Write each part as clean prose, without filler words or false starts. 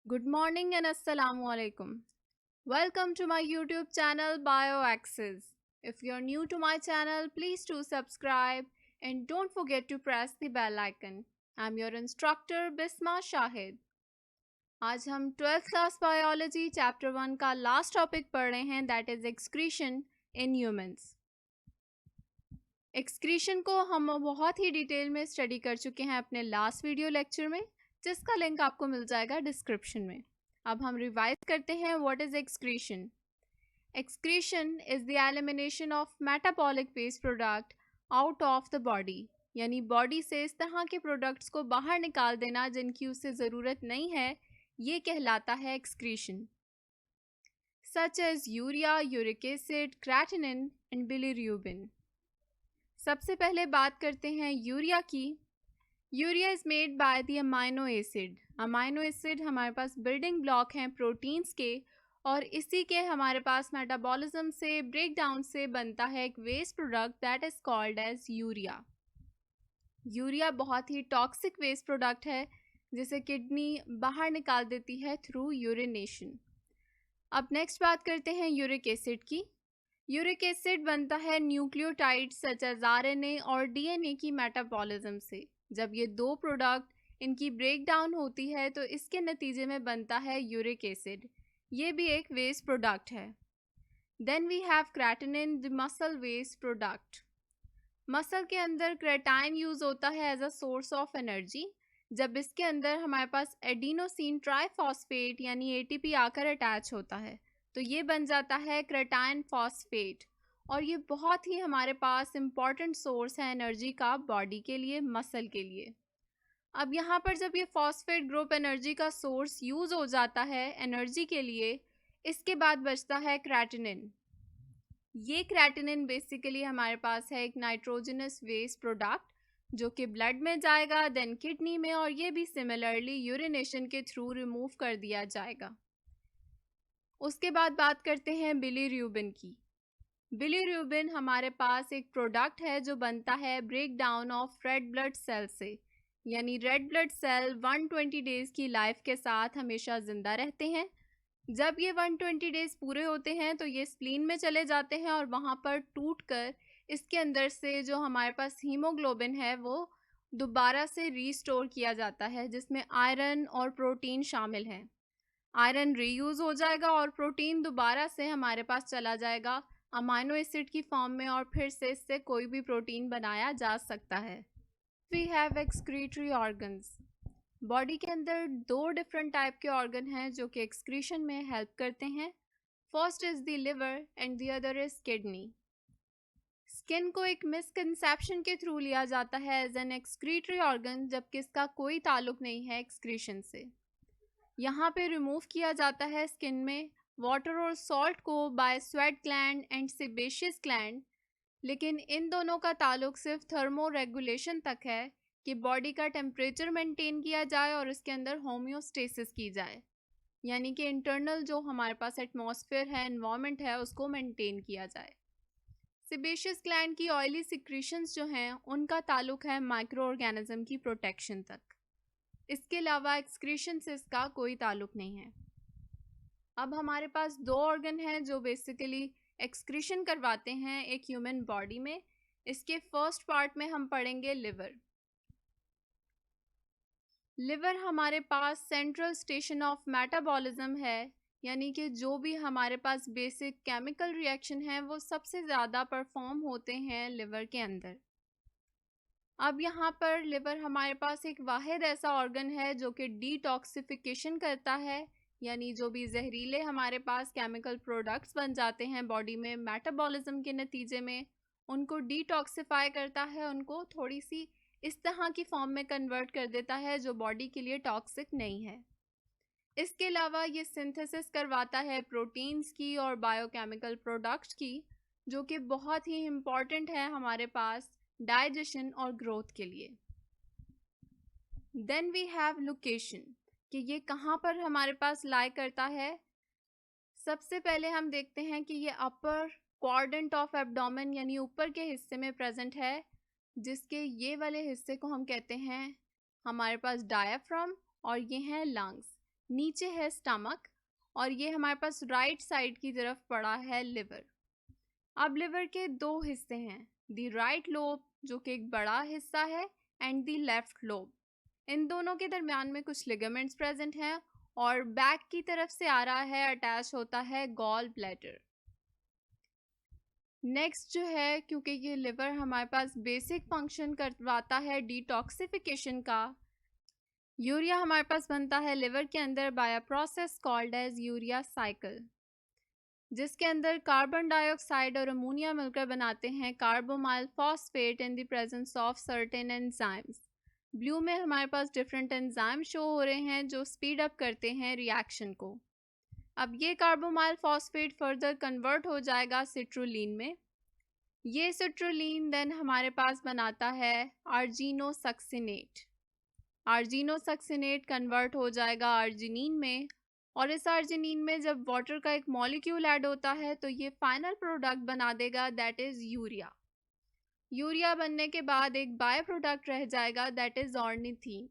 Good morning and assalamu alaikum. Welcome to my YouTube channel BioAxis. If you're new to my channel, please do subscribe and don't forget to press the bell icon. I'm your instructor Bisma Shahid. आज हम 12th class biology chapter 1 का last topic पढ़ रहे हैं that is excretion in humans. Excretion को हम बहुत ही detail में स्टडी कर चुके हैं अपने लास्ट वीडियो लेक्चर में, जिसका लिंक आपको मिल जाएगा डिस्क्रिप्शन में। अब हम रिवाइज करते हैं what is excretion. Excretion is the elimination of metabolic waste product out of the body, यानी बॉडी से इस तरह के प्रोडक्ट्स को बाहर निकाल देना जिनकी उसे ज़रूरत नहीं है, ये कहलाता है excretion. Such as urea, uric acid, creatinine and bilirubin. सबसे पहले बात करते हैं यूरिया की। Urea is made by the amino acid. Amino acid हमारे पास बिल्डिंग ब्लॉक हैं प्रोटीन्स के, और इसी के हमारे पास मेटाबॉलिज्म से ब्रेक डाउन से बनता है एक waste product that is called as urea. Urea बहुत ही टॉक्सिक वेस्ट प्रोडक्ट है जिसे किडनी बाहर निकाल देती है थ्रू यूरिनेशन। अब नेक्स्ट बात करते हैं यूरिक एसिड की। यूरिक एसिड बनता है न्यूक्लियोटाइड सच एज आरएनए और डीएनए की मेटाबॉलिज्म से। जब ये दो प्रोडक्ट इनकी ब्रेक डाउन होती है तो इसके नतीजे में बनता है यूरिक एसिड। ये भी एक वेस्ट प्रोडक्ट है। Then we have creatinine, the muscle waste product. Muscle के अंदर क्रेटाइन यूज़ होता है as a source of energy. जब इसके अंदर हमारे पास एडिनोसिन ट्राइफॉस्फेट यानी एटीपी आकर अटैच होता है तो ये बन जाता है क्रेटाइन फॉस्फेट, और ये बहुत ही हमारे पास इम्पॉर्टेंट सोर्स है एनर्जी का बॉडी के लिए, मसल के लिए। अब यहाँ पर जब ये फॉस्फेट ग्रुप एनर्जी का सोर्स यूज़ हो जाता है एनर्जी के लिए, इसके बाद बचता है क्रेटिनिन। ये क्रेटिनिन बेसिकली हमारे पास है एक नाइट्रोजनस वेस्ट प्रोडक्ट जो कि ब्लड में जाएगा, देन किडनी में, और ये भी सिमिलरली यूरिनेशन के थ्रू रिमूव कर दिया जाएगा। उसके बाद बात करते हैं बिलिरुबिन की। बिलिरुबिन हमारे पास एक प्रोडक्ट है जो बनता है break down of red blood cell से, यानी रेड ब्लड सेल 120 डेज़ की लाइफ के साथ हमेशा ज़िंदा रहते हैं। जब ये 120 डेज़ पूरे होते हैं तो ये स्प्लीन में चले जाते हैं और वहाँ पर टूट कर इसके अंदर से जो हमारे पास हीमोग्लोबिन है वो दोबारा से रीस्टोर किया जाता है, जिसमें आयरन और प्रोटीन शामिल हैं। आयरन रीयूज़ हो जाएगा और प्रोटीन दोबारा से हमारे पास चला जाएगा अमाइनो एसिड की फॉर्म में, और फिर से इससे कोई भी प्रोटीन बनाया जा सकता है। We have excretory organs. Body के अंदर दो डिफरेंट टाइप के ऑर्गन हैं जो कि एक्सक्रीशन में हेल्प करते हैं। First is the liver and the other is kidney. Skin को एक मिसकंसेप्शन के थ्रू लिया जाता है एज एन एक्सक्रीटरी ऑर्गन, जबकि इसका कोई ताल्लुक नहीं है एक्सक्रीशन से। यहाँ पे रिमूव किया जाता है स्किन में वाटर और सॉल्ट को by sweat gland and sebaceous gland, लेकिन इन दोनों का ताल्लुक सिर्फ थर्मो रेगुलेशन तक है कि बॉडी का टेम्परेचर मेंटेन किया जाए और इसके अंदर होम्योस्टेसिस की जाए, यानी कि इंटरनल जो हमारे पास एटमॉस्फेयर है, एनवायरनमेंट है, उसको मेंटेन किया जाए। सेबेशियस ग्लैंड की ऑयली सिक्रीशंस जो हैं उनका ताल्लुक है माइक्रो ऑर्गेनिज्म की प्रोटेक्शन तक। इसके अलावा एक्सक्रीशन से इसका कोई ताल्लुक नहीं है। अब हमारे पास दो ऑर्गन हैं जो बेसिकली एक्सक्रीशन करवाते हैं एक ह्यूमन बॉडी में। इसके फर्स्ट पार्ट में हम पढ़ेंगे लिवर। लिवर हमारे पास सेंट्रल स्टेशन ऑफ मेटाबॉलिज्म है, यानी कि जो भी हमारे पास बेसिक केमिकल रिएक्शन है वो सबसे ज़्यादा परफॉर्म होते हैं लिवर के अंदर। अब यहाँ पर लिवर हमारे पास एक वाहिद ऐसा ऑर्गन है जो कि डिटॉक्सिफिकेशन करता है, यानी जो भी जहरीले हमारे पास केमिकल प्रोडक्ट्स बन जाते हैं बॉडी में मेटाबॉलिज्म के नतीजे में, उनको डिटॉक्सिफाई करता है, उनको थोड़ी सी इस तरह की फॉर्म में कन्वर्ट कर देता है जो बॉडी के लिए टॉक्सिक नहीं है। इसके अलावा ये सिंथेसिस करवाता है प्रोटीन्स की और बायोकेमिकल प्रोडक्ट्स की, जो कि बहुत ही इम्पॉर्टेंट है हमारे पास डाइजेशन और ग्रोथ के लिए। देन वी हैव लोकेशन, कि ये कहाँ पर हमारे पास लाई करता है। सबसे पहले हम देखते हैं कि ये अपर क्वाड्रेंट ऑफ एब्डोमेन यानी ऊपर के हिस्से में प्रेजेंट है, जिसके ये वाले हिस्से को हम कहते हैं हमारे पास डायाफ्राम, और ये हैं लंग्स। नीचे है स्टमक और ये हमारे पास राइट साइड की तरफ पड़ा है लिवर। अब लिवर के दो हिस्से हैं, दी राइट लोब जो कि एक बड़ा हिस्सा है एंड दी लेफ्ट लोब। इन दोनों के दरमियान में कुछ लिगामेंट्स प्रेजेंट हैं और बैक की तरफ से आ रहा है, अटैच होता है गॉल ब्लैडर। नेक्स्ट जो है, क्योंकि ये लिवर हमारे पास बेसिक फंक्शन करवाता है डिटॉक्सिफिकेशन का, यूरिया हमारे पास बनता है लिवर के अंदर by a process called as urea cycle, जिसके अंदर कार्बन डाइऑक्साइड और अमोनिया मिलकर बनाते हैं carbamoyl phosphate in the presence of certain enzymes. Blue में हमारे पास डिफरेंट एंजाइम शो हो रहे हैं जो स्पीड अप करते हैं रिएक्शन को। अब ये कार्बोमाइल फॉस्फेट फर्दर कन्वर्ट हो जाएगा सिट्रुलिन में। ये सिट्रुलिन देन हमारे पास बनाता है आर्जिनोसक्सिनेट। आर्जिनोसक्सिनेट कन्वर्ट हो जाएगा आर्जिनिन में, और इस आर्जिनिन में जब वाटर का एक मॉलिक्यूल ऐड होता है तो ये फाइनल प्रोडक्ट बना देगा, दैट इज़ यूरिया। यूरिया बनने के बाद एक बाय प्रोडक्ट रह जाएगा, दैट इज़ ऑर्निथीन।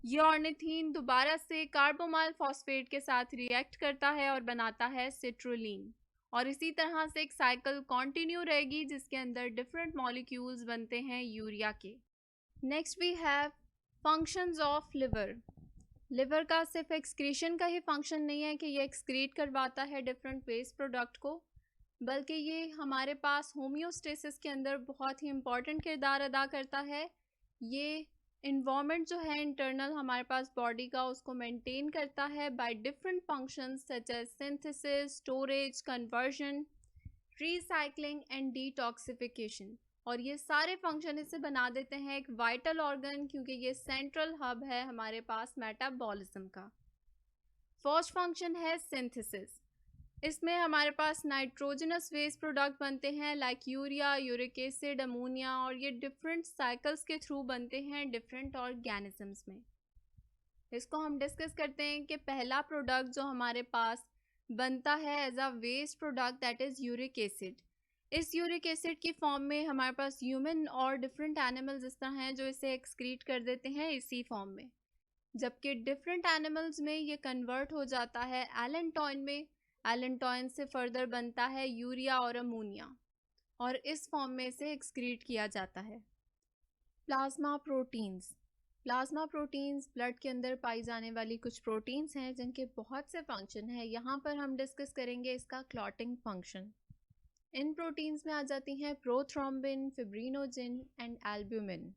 ये ऑर्निथीन दोबारा से कार्बोमाइल फॉस्फेट के साथ रिएक्ट करता है और बनाता है सिट्रुलिन, और इसी तरह से एक साइकिल कंटिन्यू रहेगी जिसके अंदर डिफरेंट मॉलिक्यूल्स बनते हैं यूरिया के। Next we have functions of liver. Liver का सिर्फ एक्सक्रीशन का ही फंक्शन नहीं है कि ये एक्सक्रीट करवाता है डिफरेंट वेस्ट प्रोडक्ट को, बल्कि ये हमारे पास होम्योस्टेसिस के अंदर बहुत ही इम्पॉर्टेंट किरदार अदा करता है। ये इन्वायरमेंट जो है इंटरनल हमारे पास बॉडी का, उसको मेंटेन करता है by different functions such as synthesis, storage, conversion, recycling and detoxification, और ये सारे फंक्शन इसे बना देते हैं एक वाइटल ऑर्गन, क्योंकि ये सेंट्रल हब है हमारे पास मेटाबॉलिज्म का। फर्स्ट फंक्शन है सिंथेसिस। इसमें हमारे पास नाइट्रोजनस वेस्ट प्रोडक्ट बनते हैं like urea, uric acid, ammonia, और ये डिफरेंट साइकिल्स के थ्रू बनते हैं डिफरेंट ऑर्गेनिजम्स में। इसको हम डिस्कस करते हैं कि पहला प्रोडक्ट जो हमारे पास बनता है as a waste product, that is uric acid. इस यूरिक एसिड की फॉर्म में हमारे पास ह्यूमन और डिफरेंट एनिमल्स इस तरह हैं जो इसे एक्सक्रीट कर देते हैं इसी फॉर्म में, जबकि डिफरेंट एनिमल्स में ये कन्वर्ट हो जाता है एलेंटोइन में। एलेंटोइन से फर्दर बनता है यूरिया और अमोनिया, और इस फॉर्म में इसे एक्सक्रीट किया जाता है। Plasma proteins. Plasma proteins blood के अंदर पाई जाने वाली कुछ प्रोटीन्स हैं जिनके बहुत से फंक्शन हैं। यहाँ पर हम डिस्कस करेंगे इसका क्लॉटिंग फंक्शन। इन प्रोटीन्स में आ जाती हैं प्रोथ्रोम्बिन, फिब्रिनोजिन एंड एल्ब्यूमिन।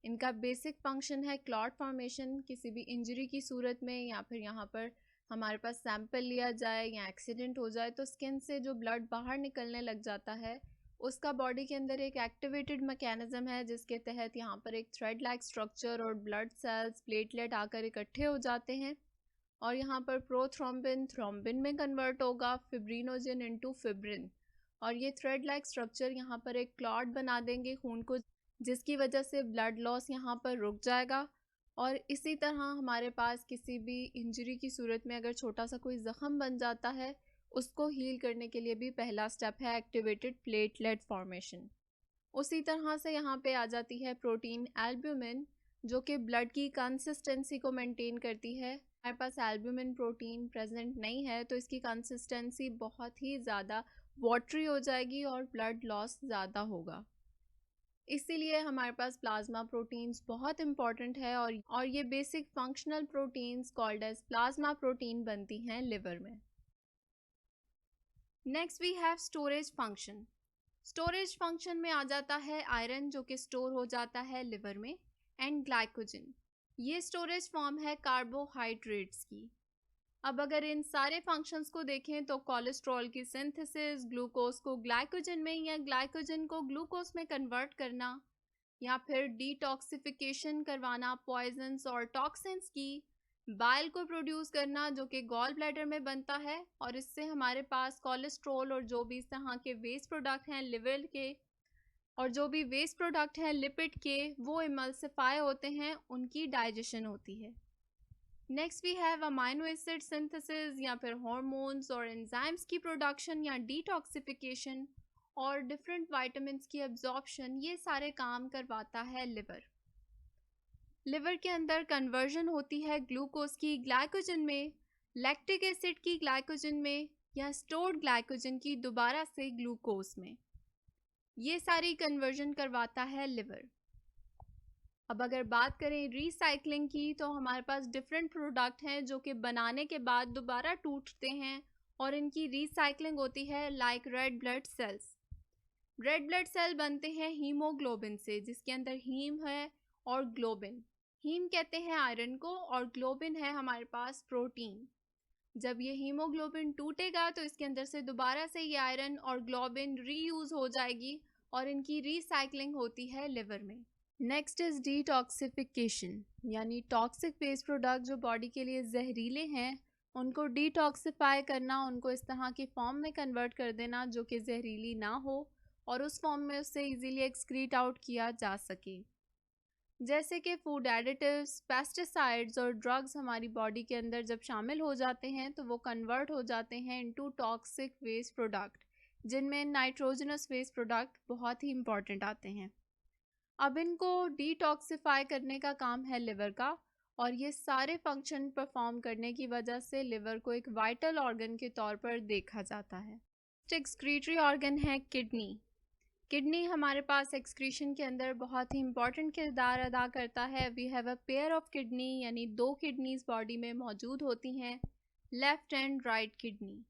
इनका बेसिक फंक्शन है क्लॉट फॉर्मेशन। किसी भी इंजरी की सूरत में या फिर यहाँ पर हमारे पास सैंपल लिया जाए या एक्सीडेंट हो जाए तो स्किन से जो ब्लड बाहर निकलने लग जाता है, उसका बॉडी के अंदर एक एक्टिवेटेड मैकेनिज्म है जिसके तहत यहाँ पर एक थ्रेड लाइक स्ट्रक्चर और ब्लड सेल्स, प्लेटलेट आकर इकट्ठे हो जाते हैं, और यहाँ पर प्रोथ्रोम्बिन थ्रोम्बिन में कन्वर्ट होगा, फिब्रिनोजिन इनटू फिब्रिन, और ये थ्रेड लाइक स्ट्रक्चर यहाँ पर एक क्लॉट बना देंगे खून को, जिसकी वजह से ब्लड लॉस यहाँ पर रुक जाएगा। और इसी तरह हमारे पास किसी भी इंजरी की सूरत में अगर छोटा सा कोई ज़ख़म बन जाता है, उसको हील करने के लिए भी पहला स्टेप है एक्टिवेटेड प्लेटलेट फॉर्मेशन। उसी तरह से यहाँ पे आ जाती है प्रोटीन एल्ब्यूमिन, जो कि ब्लड की कंसिस्टेंसी को मेंटेन करती है। हमारे पास एल्ब्यूमिन प्रोटीन प्रेजेंट नहीं है तो इसकी कंसिस्टेंसी बहुत ही ज़्यादा वाटरी हो जाएगी और ब्लड लॉस ज़्यादा होगा। इसीलिए हमारे पास प्लाज्मा प्रोटीन्स बहुत इंपॉर्टेंट है, और ये basic functional proteins called as plasma protein बनती हैं लिवर में। Next we have storage function. Storage function में आ जाता है आयरन, जो कि स्टोर हो जाता है लिवर में, एंड ग्लाइकोजन। ये स्टोरेज फॉर्म है कार्बोहाइड्रेट्स की। अब अगर इन सारे फंक्शंस को देखें तो कोलेस्ट्रॉल की सिंथेसिस, ग्लूकोज को ग्लाइकोजन में या ग्लाइकोजन को ग्लूकोज में कन्वर्ट करना, या फिर डिटॉक्सिफिकेशन करवाना पॉइजन्स और टॉक्सिन्स की, बाइल को प्रोड्यूस करना जो कि गॉल ब्लैडर में बनता है, और इससे हमारे पास कोलेस्ट्रॉल और जो भी इस तरह के वेस्ट प्रोडक्ट हैं लिवर के, और जो भी वेस्ट प्रोडक्ट हैं लिपिड के, वो इमल्सिफाई होते हैं, उनकी डाइजेशन होती है। Next we have amino acid synthesis या फिर हार्मोन्स और एंजाइम्स की प्रोडक्शन या डिटॉक्सिफिकेशन, और डिफरेंट विटामिन्स की एब्जॉर्प्शन, ये सारे काम करवाता है लिवर। लिवर के अंदर कन्वर्जन होती है ग्लूकोज की ग्लाइकोजन में, लैक्टिक एसिड की ग्लाइकोजन में, या स्टोर्ड ग्लाइकोजन की दोबारा से ग्लूकोज में। ये सारी कन्वर्जन करवाता है लिवर। अब अगर बात करें रिसाइकलिंग की, तो हमारे पास डिफरेंट प्रोडक्ट हैं जो कि बनाने के बाद दोबारा टूटते हैं और इनकी रिसाइकलिंग होती है, like red blood cells. Red blood cell बनते हैं हीमोग्लोबिन से, जिसके अंदर हीम है और ग्लोबिन। हीम कहते हैं आयरन को और ग्लोबिन है हमारे पास प्रोटीन। जब ये हीमोग्लोबिन टूटेगा तो इसके अंदर से दोबारा से ये आयरन और ग्लोबिन रीयूज हो जाएगी और इनकी रिसाइकलिंग होती है लिवर में। नेक्स्ट इज डिटॉक्सिफिकेशन, यानी टॉक्सिक वेस्ट प्रोडक्ट जो बॉडी के लिए जहरीले हैं उनको डिटॉक्सिफाई करना, उनको इस तरह की फॉर्म में कन्वर्ट कर देना जो कि जहरीली ना हो और उस फॉर्म में उससे इजीली एक्सक्रीट आउट किया जा सके। जैसे कि फूड एडिटिव्स, पेस्टिसाइड्स और ड्रग्स हमारी बॉडी के अंदर जब शामिल हो जाते हैं तो वो कन्वर्ट हो जाते हैं इनटू टॉक्सिक वेस्ट प्रोडक्ट, जिनमें नाइट्रोजनस वेस्ट प्रोडक्ट बहुत ही इंपॉर्टेंट आते हैं। अब इनको डिटॉक्सिफाई करने का काम है लिवर का, और ये सारे फंक्शन परफॉर्म करने की वजह से लिवर को एक वाइटल ऑर्गन के तौर पर देखा जाता है। एक्सक्रीटरी ऑर्गन है किडनी। किडनी हमारे पास एक्सक्रीशन के अंदर बहुत ही इंपॉर्टेंट किरदार अदा करता है। We have a pair of kidney, यानी 2 किडनीज बॉडी में मौजूद होती हैं, लेफ्ट एंड राइट किडनी।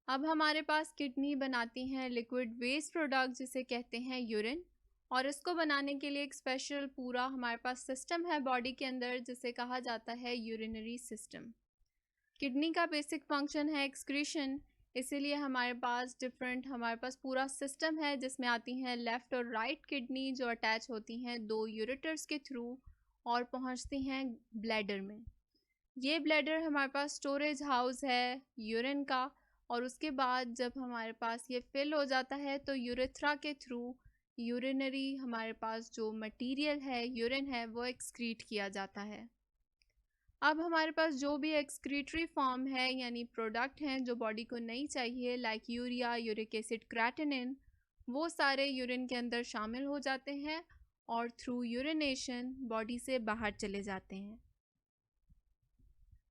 अब हमारे पास किडनी बनाती हैं लिक्विड वेस्ट प्रोडक्ट जिसे कहते हैं यूरिन, और इसको बनाने के लिए एक स्पेशल पूरा हमारे पास सिस्टम है बॉडी के अंदर जिसे कहा जाता है यूरिनरी सिस्टम। किडनी का बेसिक फंक्शन है एक्सक्रीशन, इसीलिए हमारे पास पूरा सिस्टम है जिसमें आती हैं लेफ़्ट और राइट किडनी जो अटैच होती हैं 2 यूरेटर्स के थ्रू और पहुंचती हैं ब्लैडर में। ये ब्लैडर हमारे पास स्टोरेज हाउस है यूरिन का, और उसके बाद जब हमारे पास ये फिल हो जाता है तो यूरेथ्रा के थ्रू यूरिनरी हमारे पास जो मटेरियल है, यूरिन है, वो एक्सक्रीट किया जाता है। अब हमारे पास जो भी एक्सक्रीटरी फॉर्म है यानी प्रोडक्ट हैं जो बॉडी को नहीं चाहिए, like urea, uric acid, creatinine, वो सारे यूरिन के अंदर शामिल हो जाते हैं और थ्रू यूरिनेशन बॉडी से बाहर चले जाते हैं।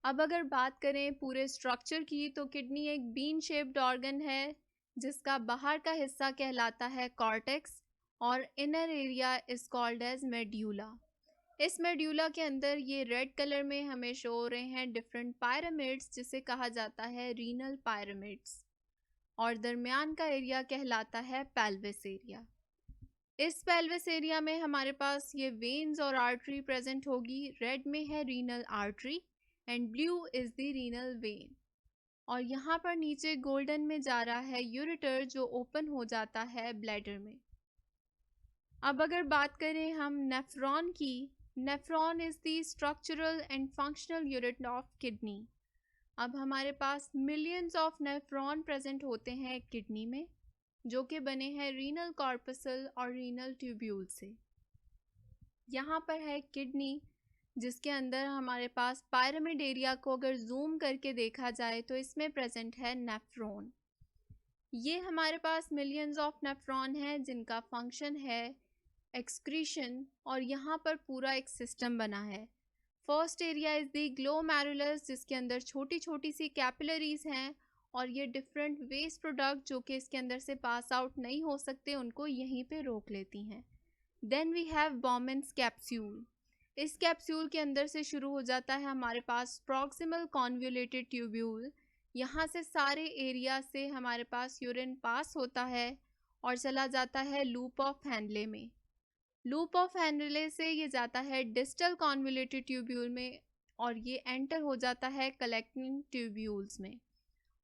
अब अगर बात करें पूरे स्ट्रक्चर की, तो किडनी एक बीन शेप्ड ऑर्गन है जिसका बाहर का हिस्सा कहलाता है कॉर्टेक्स और inner area is called as medulla. इस मेड्यूला के अंदर ये रेड कलर में हमें शो हो रहे हैं डिफरेंट पायरामिड्स जिसे कहा जाता है रीनल पायरामिड्स, और दरमियान का एरिया कहलाता है पेल्विस एरिया। इस पेल्विस एरिया में हमारे पास ये वेन्स और आर्टरी प्रेजेंट होगी। रेड में है renal artery and blue is the renal vein, और यहाँ पर नीचे गोल्डन में जा रहा है यूरेटर जो ओपन हो जाता है ब्लैडर में। अब अगर बात करें हम नेफ्रॉन की, nephron is the structural and functional unit of kidney. अब हमारे पास मिलियंस ऑफ नेफ्रॉन प्रेजेंट होते हैं किडनी में जो कि बने हैं रीनल कॉर्पसल और रीनल ट्यूब्यूल से। यहाँ पर है किडनी जिसके अंदर हमारे पास पायरामिड एरिया को अगर जूम करके देखा जाए तो इसमें प्रेजेंट है नेफ्रॉन। ये हमारे पास मिलियंस ऑफ नेफ्रॉन है जिनका फंक्शन है एक्सक्रीशन, और यहाँ पर पूरा एक सिस्टम बना है। First area is the glomerulus जिसके अंदर छोटी छोटी सी कैपिलरीज हैं और ये डिफरेंट वेस्ट प्रोडक्ट जो कि इसके अंदर से पास आउट नहीं हो सकते उनको यहीं पे रोक लेती हैं। Then we have Bowman's capsule. इस कैप्सूल के अंदर से शुरू हो जाता है हमारे पास प्रॉक्सिमल कॉन्वोल्यूटेड ट्यूब्यूल। यहाँ से सारे एरिया से हमारे पास यूरिन पास होता है और चला जाता है लूप ऑफ हैंडले में। लूप ऑफ हैंडले से ये जाता है डिस्टल कॉन्वोल्यूटेड ट्यूब्यूल में और ये एंटर हो जाता है कलेक्टिंग ट्यूब्यूल्स में,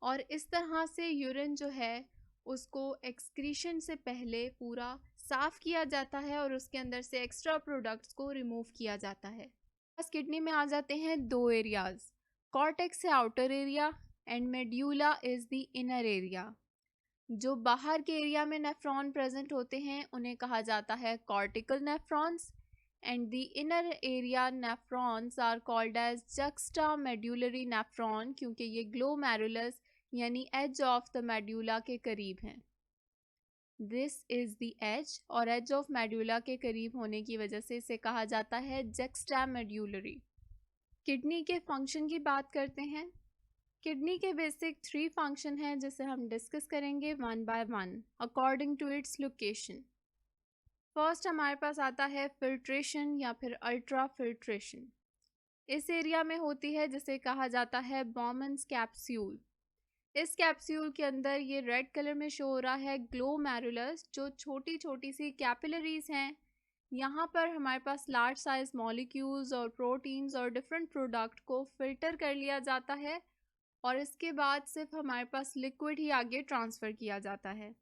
और इस तरह से यूरिन जो है उसको एक्सक्रीशन से पहले पूरा साफ़ किया जाता है और उसके अंदर से एक्स्ट्रा प्रोडक्ट्स को रिमूव किया जाता है। बस किडनी में आ जाते हैं 2 एरियाज़, कॉर्टेक्स है outer area and medulla is the inner area. जो बाहर के एरिया में नेफ्रॉन प्रेजेंट होते हैं उन्हें कहा जाता है cortical nephrons, and the inner area nephrons are called as juxta medullary nephron क्योंकि ये ग्लोमेरुलस यानी एज ऑफ द मेड्यूला के करीब हैं। दिस इज द एज, और एज ऑफ मेडुला के करीब होने की वजह से इसे कहा जाता है जक्सटामेड्यूलरी। किडनी के फंक्शन की बात करते हैं। किडनी के बेसिक 3 फंक्शन हैं जिसे हम डिस्कस करेंगे one by one according to its location. First हमारे पास आता है फिल्ट्रेशन या फिर अल्ट्रा फिल्ट्रेशन। इस एरिया में होती है जिसे कहा जाता है बॉमन्स कैप्सूल। इस कैप्सूल के अंदर ये रेड कलर में शो हो रहा है ग्लोमेरुलस, जो छोटी छोटी सी कैपिलरीज हैं। यहाँ पर हमारे पास लार्ज साइज मॉलिक्यूल्स और प्रोटीन्स और डिफरेंट प्रोडक्ट को फिल्टर कर लिया जाता है और इसके बाद सिर्फ हमारे पास लिक्विड ही आगे ट्रांसफ़र किया जाता है,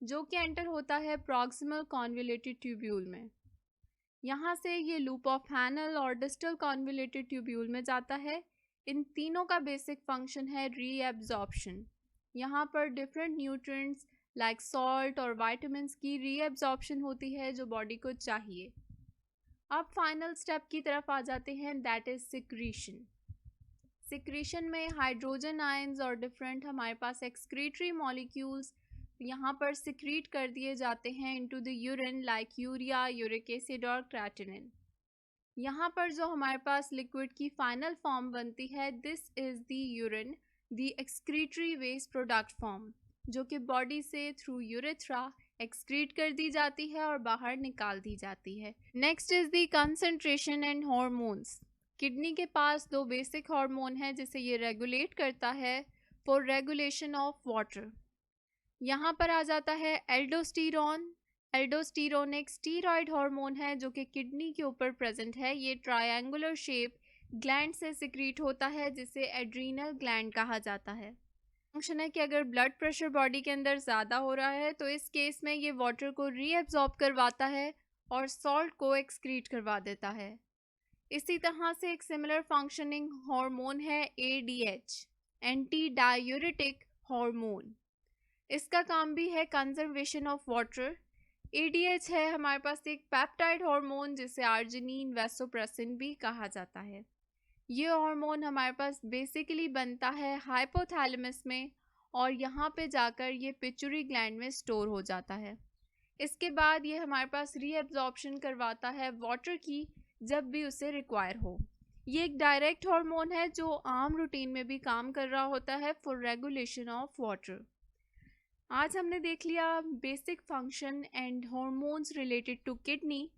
जो कि एंटर होता है प्रॉक्सिमल कॉन्वोल्यूटेड ट्यूब्यूल में। यहाँ से ये लूप ऑफ हैनल और डिस्टल कॉन्वोल्यूटेड ट्यूब्यूल में जाता है। इन तीनों का बेसिक फंक्शन है रीएब्जॉर्प्शन। यहाँ पर डिफरेंट न्यूट्रिएंट्स लाइक सॉल्ट और वाइटामिन्स की रीएब्जॉर्प्शन होती है जो बॉडी को चाहिए। अब फाइनल स्टेप की तरफ आ जाते हैं, दैट इज सिक्रीशन। सिक्रीशन में हाइड्रोजन आयंस और डिफरेंट हमारे पास एक्सक्रीटरी मॉलिक्यूल्स यहाँ पर सिक्रीट कर दिए जाते हैं into the urine like urea, uric acid और क्रेटिनिन। यहाँ पर जो हमारे पास लिक्विड की फाइनल फॉर्म बनती है, this is the urine, the excretory waste product form, जो कि बॉडी से थ्रू यूरेथ्रा एक्सक्रीट कर दी जाती है और बाहर निकाल दी जाती है। Next is the concentration and hormones. Kidney के पास 2 बेसिक हार्मोन है जिसे ये रेगुलेट करता है फॉर रेगुलेशन ऑफ वाटर। यहाँ पर आ जाता है एल्डोस्टेरॉन। एल्डोस्टेरॉन एक स्टीरॉयड हार्मोन है जो कि किडनी के ऊपर प्रेजेंट है। ये ट्रायंगुलर शेप ग्लैंड से सिक्रीट होता है जिसे एड्रीनल ग्लैंड कहा जाता है। फंक्शन है कि अगर ब्लड प्रेशर बॉडी के अंदर ज़्यादा हो रहा है तो इस केस में ये वाटर को रीएब्जॉर्ब करवाता है और सॉल्ट को एक्सक्रीट करवा देता है। इसी तरह से एक सिमिलर फंक्शनिंग हार्मोन है ADH, एंटी डायूरेटिक हार्मोन। इसका काम भी है कंजर्वेशन ऑफ वाटर। ADH है हमारे पास एक पेप्टाइड हार्मोन जिसे आर्जिनिन वैसोप्रेसिन भी कहा जाता है। ये हार्मोन हमारे पास बेसिकली बनता है हाइपोथैलेमस में और यहाँ पे जाकर ये पिट्यूटरी ग्लैंड में स्टोर हो जाता है। इसके बाद ये हमारे पास रीएब्जॉर्प्शन करवाता है वाटर की जब भी उसे रिक्वायर हो। ये एक डायरेक्ट हार्मोन है जो आम रूटीन में भी काम कर रहा होता है फॉर रेगुलेशन ऑफ वाटर। आज हमने देख लिया basic function and hormones related to kidney.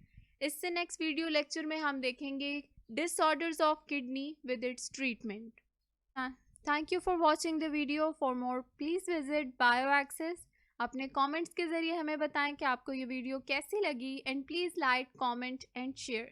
इससे नेक्स्ट वीडियो लेक्चर में हम देखेंगे disorders of kidney with its treatment. Thank you for watching the video. For more please visit Bioaccess. अपने comments के ज़रिए हमें बताएं कि आपको ये वीडियो कैसी लगी and please like, comment and share.